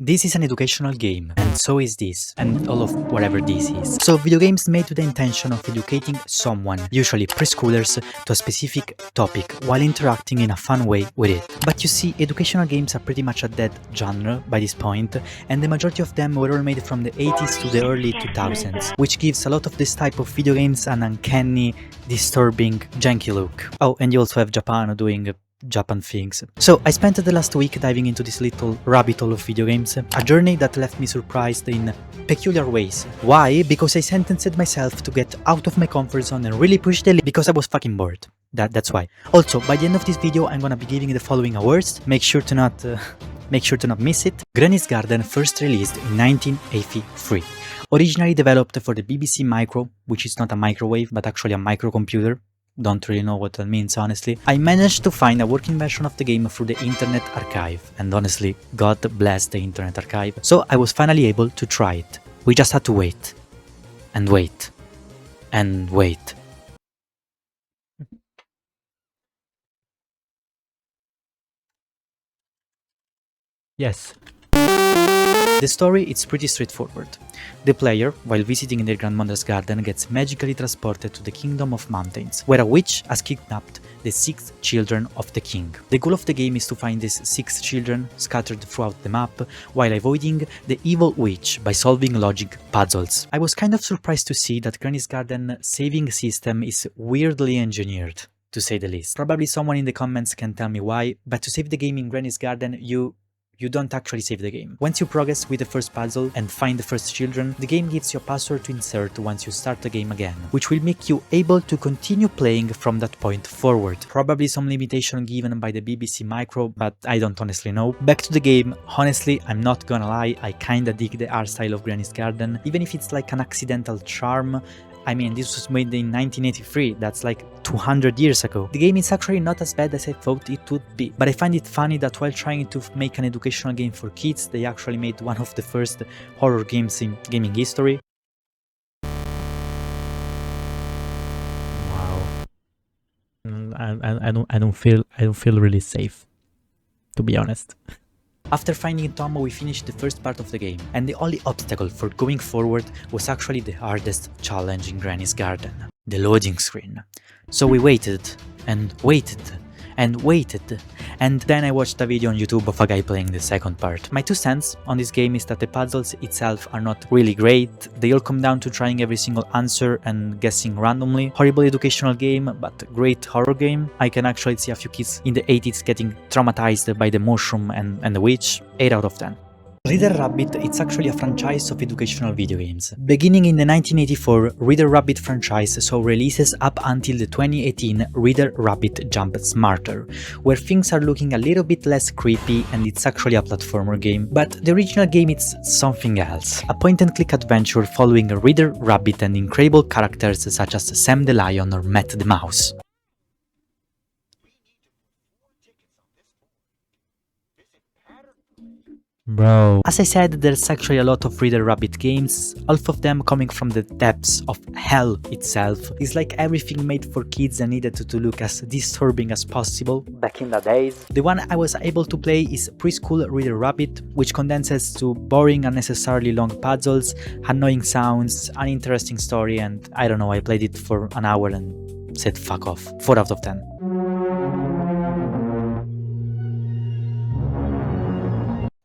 This is an educational game, and so is this, and all of whatever this is. So video games made with the intention of educating someone, usually preschoolers, to a specific topic while interacting in a fun way with it. But you see, educational games are pretty much a dead genre by this point, and the majority of them were all made from the 80s to the early 2000s, which gives a lot of this type of video games an uncanny, disturbing, janky look. Oh, and you also have Japan doing Japan things. So I spent the last week diving into this little rabbit hole of video games, a journey that left me surprised in peculiar ways. Why? Because I sentenced myself to get out of my comfort zone and really push the limit because I was fucking bored. That's why. Also, by the end of this video, I'm gonna be giving the following awards. Make sure to not miss it. Granny's Garden first released in 1983. Originally developed for the BBC Micro, which is not a microwave but actually a microcomputer. Don't really know what that means, honestly. I managed to find a working version of the game through the Internet Archive, and honestly, God bless the Internet Archive. So I was finally able to try it. We just had to wait. And wait. And wait. Yes. The story is pretty straightforward. The player, while visiting their grandmother's garden, gets magically transported to the Kingdom of Mountains, where a witch has kidnapped the 6 children of the king. The goal of the game is to find these 6 children scattered throughout the map, while avoiding the evil witch by solving logic puzzles. I was kind of surprised to see that Granny's Garden saving system is weirdly engineered, to say the least. Probably someone in the comments can tell me why, but to save the game in Granny's Garden, you don't actually save the game. Once you progress with the first puzzle and find the first children, the game gives you a password to insert once you start the game again, which will make you able to continue playing from that point forward. Probably some limitation given by the BBC Micro, but I don't honestly know. Back to the game, honestly, I'm not gonna lie, I kinda dig the art style of Granny's Garden, even if it's like an accidental charm. I mean, this was made in 1983, that's like 200 years ago. The game is actually not as bad as I thought it would be, but I find it funny that while trying to make an educational game for kids, they actually made one of the first horror games in gaming history. Wow. I don't feel really safe, to be honest. After finding Tom, we finished the first part of the game, and the only obstacle for going forward was actually the hardest challenge in Granny's Garden, the loading screen. So we waited, and waited, and waited, and then I watched a video on YouTube of a guy playing the second part. My 2 cents on this game is that the puzzles itself are not really great, they all come down to trying every single answer and guessing randomly. Horrible educational game, but great horror game. I can actually see a few kids in the 80s getting traumatized by the mushroom and the witch. 8 out of 10. Reader Rabbit, it's actually a franchise of educational video games. Beginning in the 1984 Reader Rabbit franchise saw releases up until the 2018 Reader Rabbit Jump Smarter, where things are looking a little bit less creepy and it's actually a platformer game, but the original game is something else. A point-and-click adventure following Reader Rabbit and incredible characters such as Sam the Lion or Matt the Mouse. Bro. As I said, there's actually a lot of Reader Rabbit games, half of them coming from the depths of hell itself. It's like everything made for kids and needed to look as disturbing as possible back in the days. The one I was able to play is Preschool Reader Rabbit, which condenses to boring, unnecessarily long puzzles, annoying sounds, uninteresting story, and I don't know, I played it for an hour and said fuck off. 4 out of 10.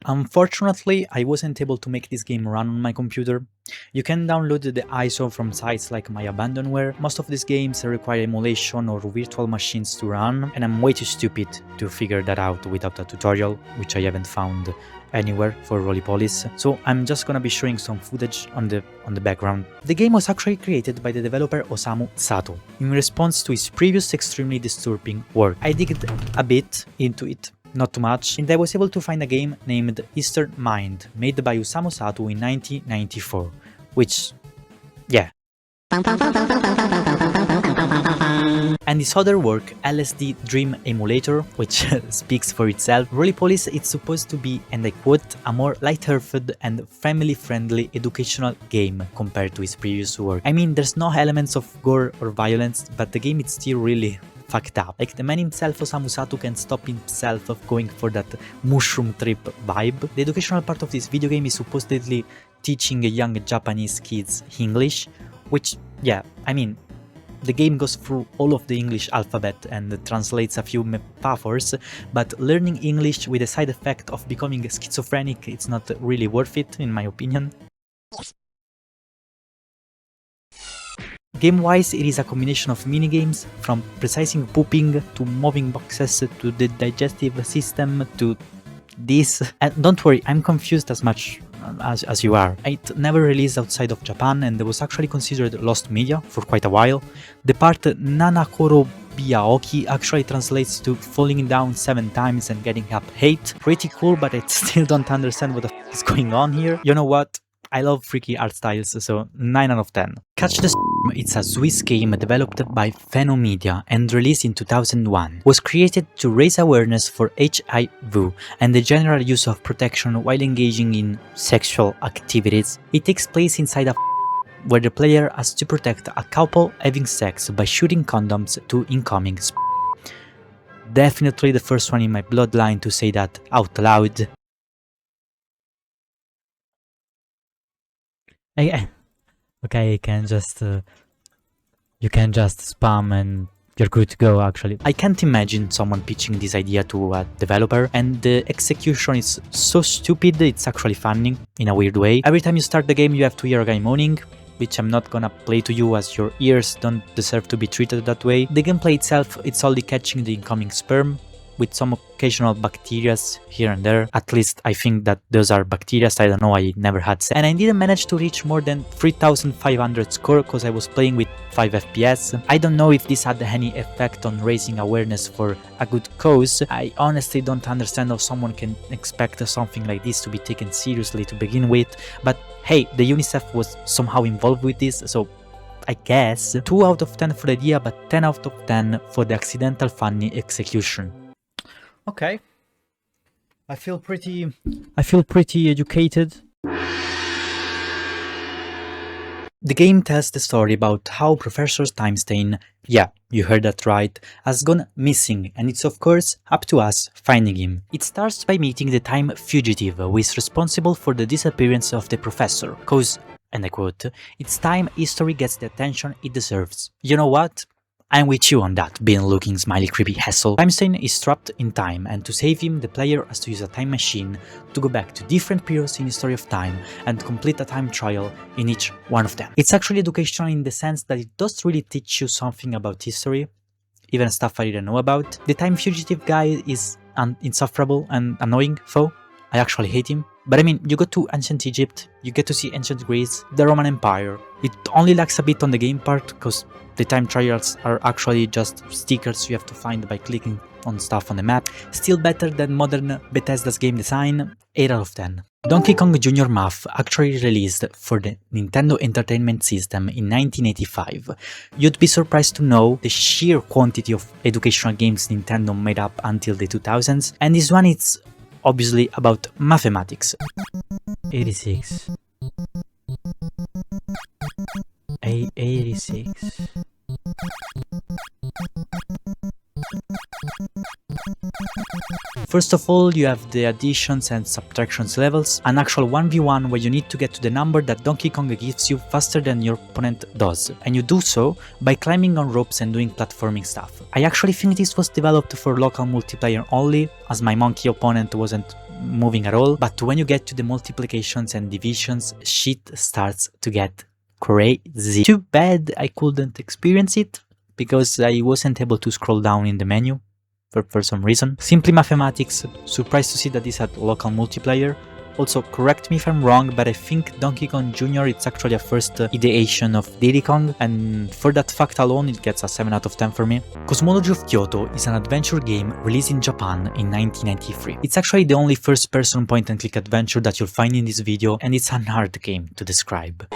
Unfortunately, I wasn't able to make this game run on my computer. You can download the ISO from sites like My Abandonware. Most of these games require emulation or virtual machines to run, and I'm way too stupid to figure that out without a tutorial, which I haven't found anywhere for Roly-Polys. So I'm just gonna be showing some footage on the background. The game was actually created by the developer Osamu Sato in response to his previous extremely disturbing work. I digged a bit into it. Not too much, and I was able to find a game named Eastern Mind, made by Osamu Sato in 1994, which, yeah. And his other work, LSD Dream Emulator, which speaks for itself. Roly-Polys is supposed to be, and I quote, a more light-hearted and family-friendly educational game compared to his previous work. I mean, there's no elements of gore or violence, but the game is still really fucked up. Like the man himself, Osamu Satu, can't stop himself of going for that mushroom trip vibe. The educational part of this video game is supposedly teaching young Japanese kids English, which, yeah, I mean, the game goes through all of the English alphabet and translates a few metaphors, but learning English with the side effect of becoming schizophrenic, it's not really worth it, in my opinion. Game-wise, it is a combination of minigames, from precising pooping to moving boxes to the digestive system to this. And don't worry, I'm confused as much as you are. It never released outside of Japan and was actually considered lost media for quite a while. The part Nanakorobi Yaoki actually translates to falling down 7 times and getting up 8. Pretty cool, but I still don't understand what the f is going on here. You know what? I love freaky art styles, so 9 out of 10. Catch the Storm, it's a Swiss game developed by Phenomedia and released in 2001. Was created to raise awareness for HIV and the general use of protection while engaging in sexual activities. It takes place inside a where the player has to protect a couple having sex by shooting condoms to incoming Definitely the first one in my bloodline to say that out loud. Okay, you can just spam and you're good to go, actually. I can't imagine someone pitching this idea to a developer, and the execution is so stupid it's actually funny in a weird way. Every time you start the game you have to hear a guy moaning, which I'm not gonna play to you as your ears don't deserve to be treated that way. The gameplay itself, it's only catching the incoming sperm, with some occasional bacteria here and there. At least I think that those are bacteria, I don't know, I never had sex. And I didn't manage to reach more than 3500 score because I was playing with 5 FPS. I don't know if this had any effect on raising awareness for a good cause. I honestly don't understand how someone can expect something like this to be taken seriously to begin with, but hey, the UNICEF was somehow involved with this, so I guess 2 out of 10 for the idea, but 10 out of 10 for the accidental funny execution. Okay, I feel pretty educated. The game tells the story about how Professor Timestein, yeah, you heard that right, has gone missing, and it's of course up to us finding him. It starts by meeting the time fugitive who is responsible for the disappearance of the professor, cause, and I quote, "It's time history gets the attention it deserves." You know what? I'm with you on that, bean-looking smiley creepy hassle. Timestein is trapped in time, and to save him, the player has to use a time machine to go back to different periods in the history of time and complete a time trial in each one of them. It's actually educational in the sense that it does really teach you something about history, even stuff I didn't know about. The time fugitive guy is an insufferable and annoying foe. I actually hate him. But I mean, you go to ancient Egypt, you get to see ancient Greece, the Roman Empire. It only lacks a bit on the game part, because the time trials are actually just stickers you have to find by clicking on stuff on the map. Still better than modern Bethesda's game design, 8 out of 10. Donkey Kong Jr. Math actually released for the Nintendo Entertainment System in 1985. You'd be surprised to know the sheer quantity of educational games Nintendo made up until the 2000s, and this one is obviously about mathematics. 86. 86. First of all, you have the additions and subtractions levels, an actual 1v1 where you need to get to the number that Donkey Kong gives you faster than your opponent does, and you do so by climbing on ropes and doing platforming stuff. I actually think this was developed for local multiplayer only, as my monkey opponent wasn't moving at all, but when you get to the multiplications and divisions, shit starts to get crazy. Too bad I couldn't experience it, because I wasn't able to scroll down in the menu for some reason. Simply mathematics, surprised to see that this had local multiplayer. Also, correct me if I'm wrong, but I think Donkey Kong Jr. it's actually a first ideation of Diddy Kong, and for that fact alone it gets a 7 out of 10 for me. Cosmology of Kyoto is an adventure game released in Japan in 1993. It's actually the only first-person point-and-click adventure that you'll find in this video, and it's an hard game to describe.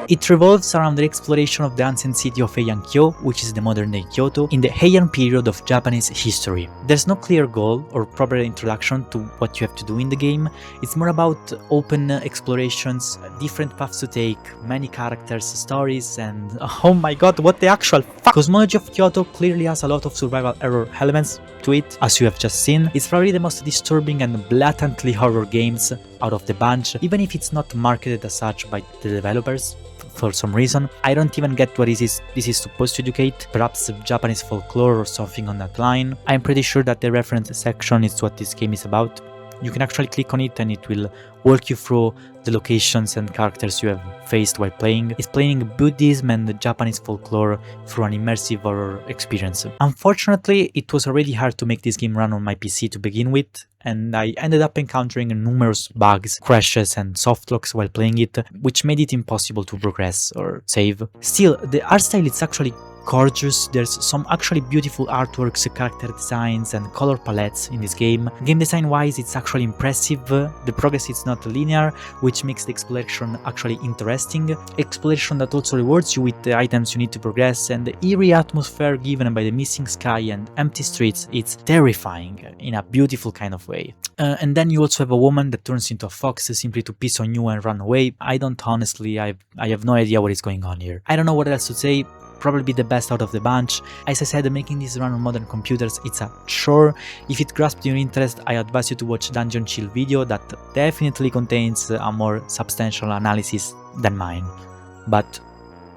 It revolves around the exploration of the ancient city of Heian-kyo, which is the modern-day Kyoto, in the Heian period of Japanese history. There's no clear goal or proper introduction to what you have to do in the game. It's more about open explorations, different paths to take, many characters, stories, and oh my god, what the actual fuck! Cosmology of Kyoto clearly has a lot of survival error elements to it, as you have just seen. It's probably the most disturbing and blatantly horror games out of the bunch, even if it's not marketed as such by the developers. For some reason, I don't even get what this is supposed to educate, perhaps Japanese folklore or something on that line. I'm pretty sure that the reference section is what this game is about. You can actually click on it and it will walk you through the locations and characters you have faced while playing. It's playing Buddhism and Japanese folklore through an immersive horror experience. Unfortunately, it was already hard to make this game run on my PC to begin with, and I ended up encountering numerous bugs, crashes and softlocks while playing it, which made it impossible to progress or save. Still, the art style is actually gorgeous. There's some actually beautiful artworks, character designs and color palettes in this game. Game design wise, it's actually impressive. The progress is not linear, which makes the exploration actually interesting. Exploration that also rewards you with the items you need to progress, and the eerie atmosphere given by the missing sky and empty streets, it's terrifying in a beautiful kind of way. And then you also have a woman that turns into a fox simply to piss on you and run away. I have no idea what is going on here. I don't know what else to say. Probably the best out of the bunch. As I said, making this run on modern computers, it's a chore. If it grasped your interest, I advise you to watch Dungeon Chill video that definitely contains a more substantial analysis than mine. But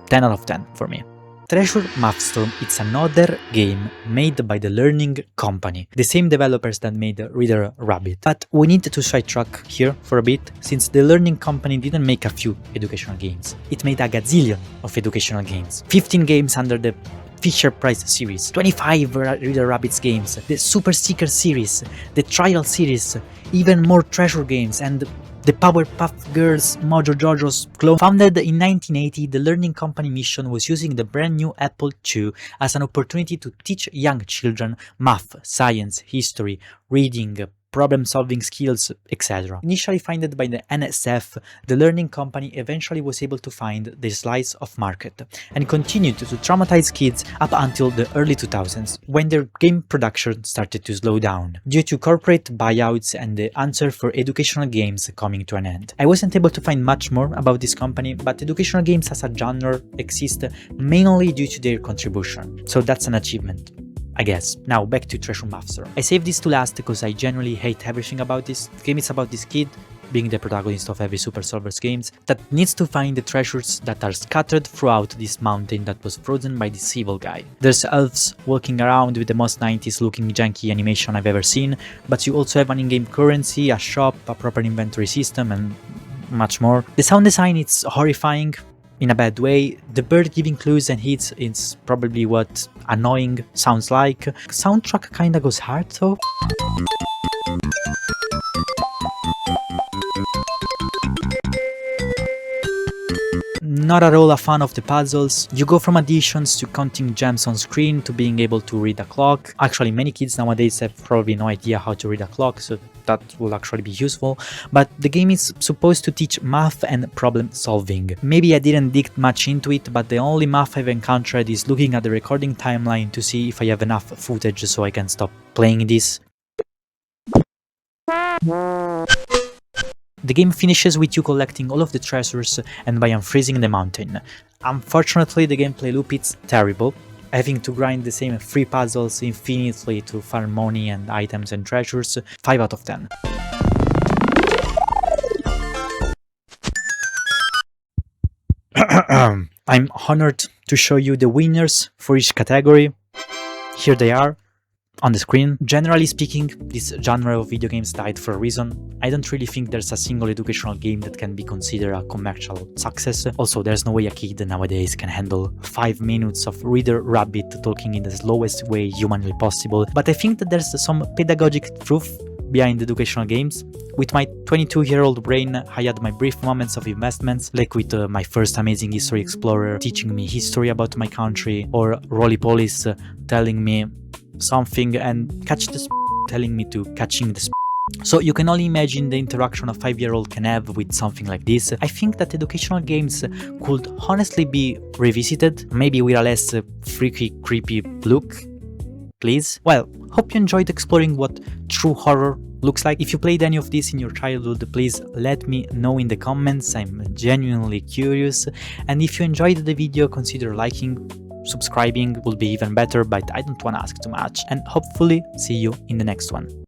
10 out of 10 for me. Treasure Mathstorm, it's another game made by the Learning Company, the same developers that made Reader Rabbit. But we need to sidetrack here for a bit, since the Learning Company didn't make a few educational games. It made a gazillion of educational games. 15 games under the Fisher-Price series, 25 Reader Rabbits games, the Super Seeker series, the Trial series, even more treasure games, and the Powerpuff Girls Mojo Jojo's clone. Founded in 1980, the Learning Company mission was using the brand new Apple II as an opportunity to teach young children math, science, history, reading, problem-solving skills, etc. Initially funded by the NSF, the Learning Company eventually was able to find the slice of market and continued to traumatize kids up until the early 2000s, when their game production started to slow down due to corporate buyouts and the answer for educational games coming to an end. I wasn't able to find much more about this company, but educational games as a genre exist mainly due to their contribution, so that's an achievement, I guess. Now back to Treasure Mathstorm. I saved this to last because I genuinely hate everything about this. The game is about this kid, being the protagonist of every Super Solvers games, that needs to find the treasures that are scattered throughout this mountain that was frozen by this evil guy. There's elves walking around with the most 90s looking janky animation I've ever seen, but you also have an in-game currency, a shop, a proper inventory system, and much more. The sound design is horrifying in a bad way. The bird giving clues and hits is probably what annoying sounds like. Soundtrack kinda goes hard though. Not at all a fan of the puzzles. You go from additions to counting gems on screen to being able to read a clock. Actually, many kids nowadays have probably no idea how to read a clock, so that will actually be useful. But the game is supposed to teach math and problem solving. Maybe I didn't dig much into it, but the only math I've encountered is looking at the recording timeline to see if I have enough footage so I can stop playing this. The game finishes with you collecting all of the treasures and by unfreezing the mountain. Unfortunately, the gameplay loop is terrible, having to grind the same 3 puzzles infinitely to farm money and items and treasures. 5 out of 10. I'm honored to show you the winners for each category. Here they are on the screen. Generally speaking, this genre of video games died for a reason. I don't really think there's a single educational game that can be considered a commercial success. Also, there's no way a kid nowadays can handle 5 minutes of Reader Rabbit talking in the slowest way humanly possible. But I think that there's some pedagogic truth behind educational games. With my 22-year-old brain, I had my brief moments of investments, like with my first Amazing History Explorer teaching me history about my country, or Roly-Polys telling me something and catch the telling me to catching the So you can only imagine the interaction a 5-year-old can have with something like this. I think that educational games could honestly be revisited, maybe with a less freaky, creepy look, please. Well, hope you enjoyed exploring what true horror looks like. If you played any of this in your childhood, please let me know in the comments. I'm genuinely curious. And if you enjoyed the video, consider liking, subscribing would be even better, but I don't want to ask too much. And hopefully see you in the next one.